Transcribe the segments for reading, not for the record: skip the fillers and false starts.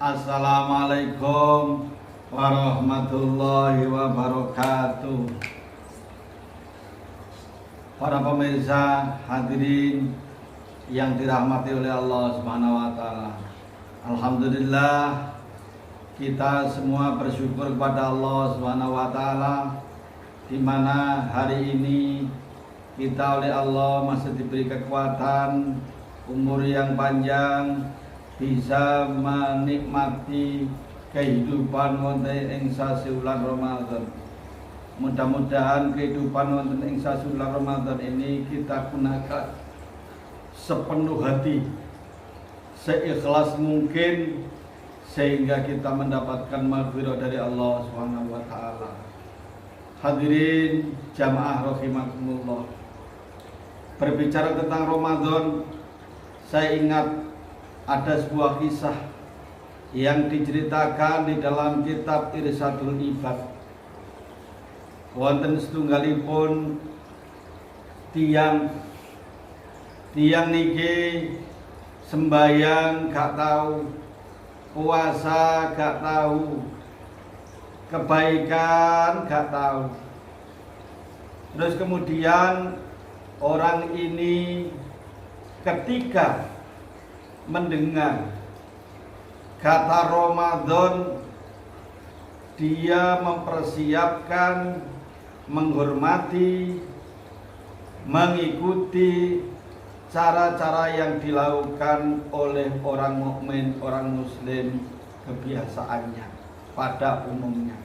Assalamualaikum warahmatullahi wabarakatuh. Para pemirsa hadirin yang dirahmati oleh Allah Subhanahu wa taala. Alhamdulillah kita semua bersyukur kepada Allah Subhanahu wa taala di mana hari ini kita oleh Allah masih diberi kekuatan, umur yang panjang, bisa menikmati kehidupan wonten ing sasi wulan Ramadan. Mudah-mudahan kehidupan wonten ing sasi wulan Ramadan ini kita gunakan sepenuh hati, seikhlas mungkin, sehingga kita mendapatkan maghfirah dari Allah Subhanahu wa taala. Hadirin jamaah rahimakumullah. Berbicara tentang Ramadan, saya ingat ada sebuah kisah yang diceritakan di dalam kitab Irsyadul Ibad. Wonten setunggalipun tiang niki sembayang gak tahu, puasa gak tahu, kebaikan gak tahu. Terus kemudian orang ini ketika mendengar kata Ramadan, dia mempersiapkan, menghormati, mengikuti cara-cara yang dilakukan oleh orang mukmin, orang muslim kebiasaannya pada umumnya.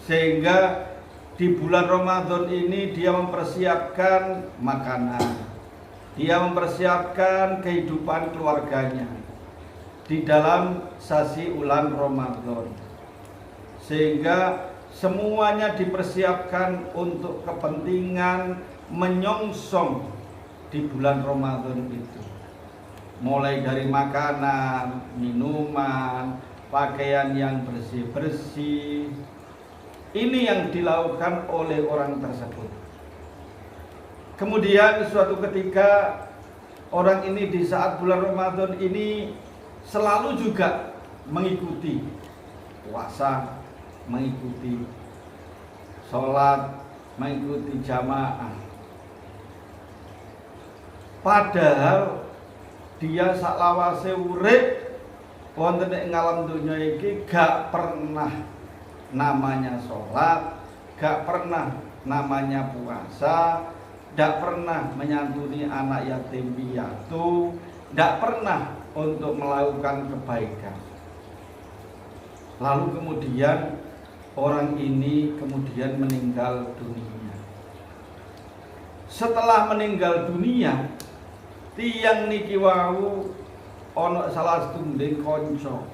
Sehingga di bulan Ramadan ini dia mempersiapkan makanan, dia mempersiapkan kehidupan keluarganya di dalam sasi bulan Ramadan, sehingga semuanya dipersiapkan untuk kepentingan menyongsong di bulan Ramadan itu, mulai dari makanan, minuman, pakaian yang bersih-bersih. Ini yang dilakukan oleh orang tersebut. Kemudian suatu ketika orang ini di saat bulan Ramadan ini selalu juga mengikuti puasa, mengikuti sholat, mengikuti jamaah. Padahal dia saklawase urip wonten ing alam donya iki gak pernah namanya sholat, gak pernah namanya puasa, tidak pernah menyantuni anak yatim piatu, tidak pernah untuk melakukan kebaikan. Lalu kemudian orang ini kemudian meninggal dunia. Setelah meninggal dunia, tiang niki wau ana salah setunggal kanca.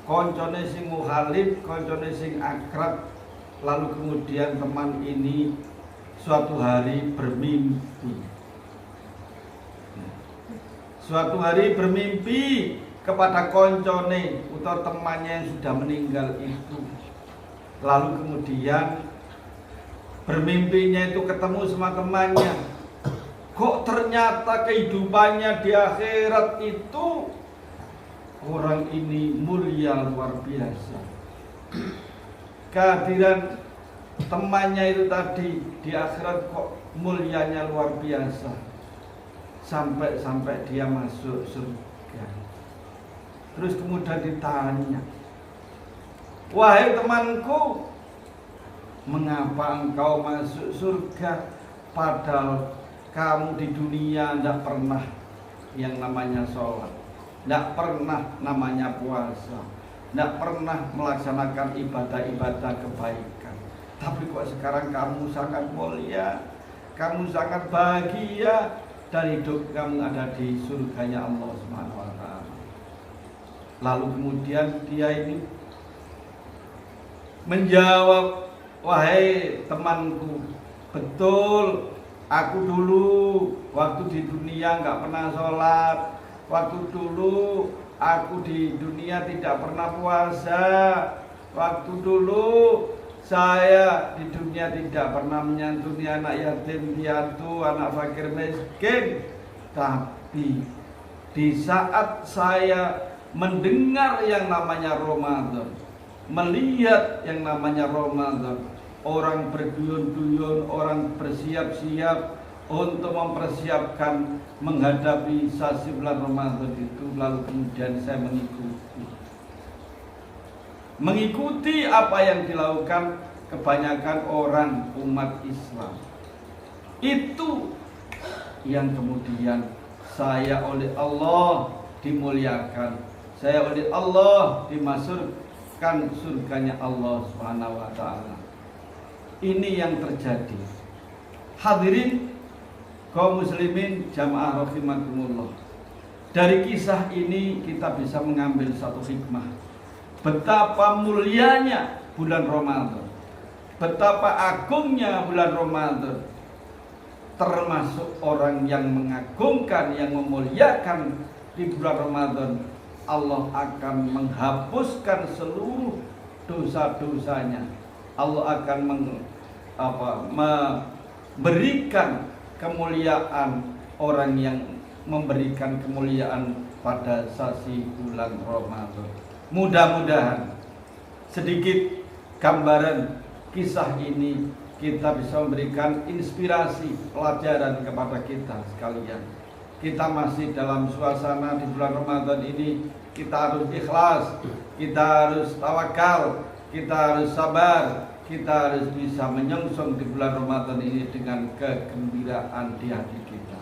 Kancane sing mukhalif, kancane sing akrab. Lalu kemudian teman ini suatu hari bermimpi. Suatu hari bermimpi kepada koncone atau temannya yang sudah meninggal itu. Lalu kemudian bermimpinya itu ketemu sama temannya. Kok ternyata kehidupannya di akhirat itu orang ini mulia luar biasa. Kehadiran temannya itu tadi di akhirat kok mulianya luar biasa, sampai dia masuk surga. Terus kemudian ditanya, wahai temanku, mengapa engkau masuk surga padahal kamu di dunia tidak pernah yang namanya sholat, tidak pernah namanya puasa, tidak pernah melaksanakan ibadah-ibadah kebaikan. Tapi kok sekarang kamu sangat mulia, kamu sangat bahagia, dan hidup kamu ada di surganya Allah Subhanahu wa taala. Lalu kemudian dia ini menjawab, wahai temanku, betul, aku dulu waktu di dunia nggak pernah sholat, waktu dulu aku di dunia tidak pernah puasa, waktu dulu saya di dunia tidak pernah menyantuni anak yatim piatu, anak fakir miskin. Tapi di saat saya mendengar yang namanya Ramadan, melihat yang namanya Ramadan. Orang berduyun-duyun, orang bersiap-siap untuk mempersiapkan menghadapi sasi bulan Ramadan itu. Lalu kemudian saya mengikuti apa yang dilakukan kebanyakan orang umat Islam. Itu yang kemudian saya oleh Allah dimuliakan, saya oleh Allah dimasukkan surganya Allah Subhanahu wa taala. Ini yang terjadi. Hadirin kaum muslimin jamaah rahimakumullah. Dari kisah ini kita bisa mengambil satu hikmah. Betapa mulianya bulan Ramadan, betapa agungnya bulan Ramadan. Termasuk orang yang mengagungkan, yang memuliakan di bulan Ramadan, Allah akan menghapuskan seluruh dosa-dosanya. Allah akan memberikan kemuliaan orang yang memberikan kemuliaan pada sasi bulan Ramadan. Mudah-mudahan sedikit gambaran kisah ini kita bisa memberikan inspirasi, pelajaran kepada kita sekalian. Kita masih dalam suasana di bulan Ramadan ini, kita harus ikhlas, kita harus tawakal, kita harus sabar, kita harus bisa menyongsong di bulan Ramadan ini dengan kegembiraan di hati kita.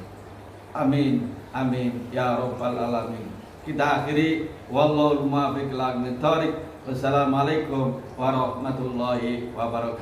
Amin, amin, ya rabbal alamin. Kita akhiri, wallahu muwaffiq ila aqwamit thoriq. Wassalamualaikum warahmatullahi wabarakatuh.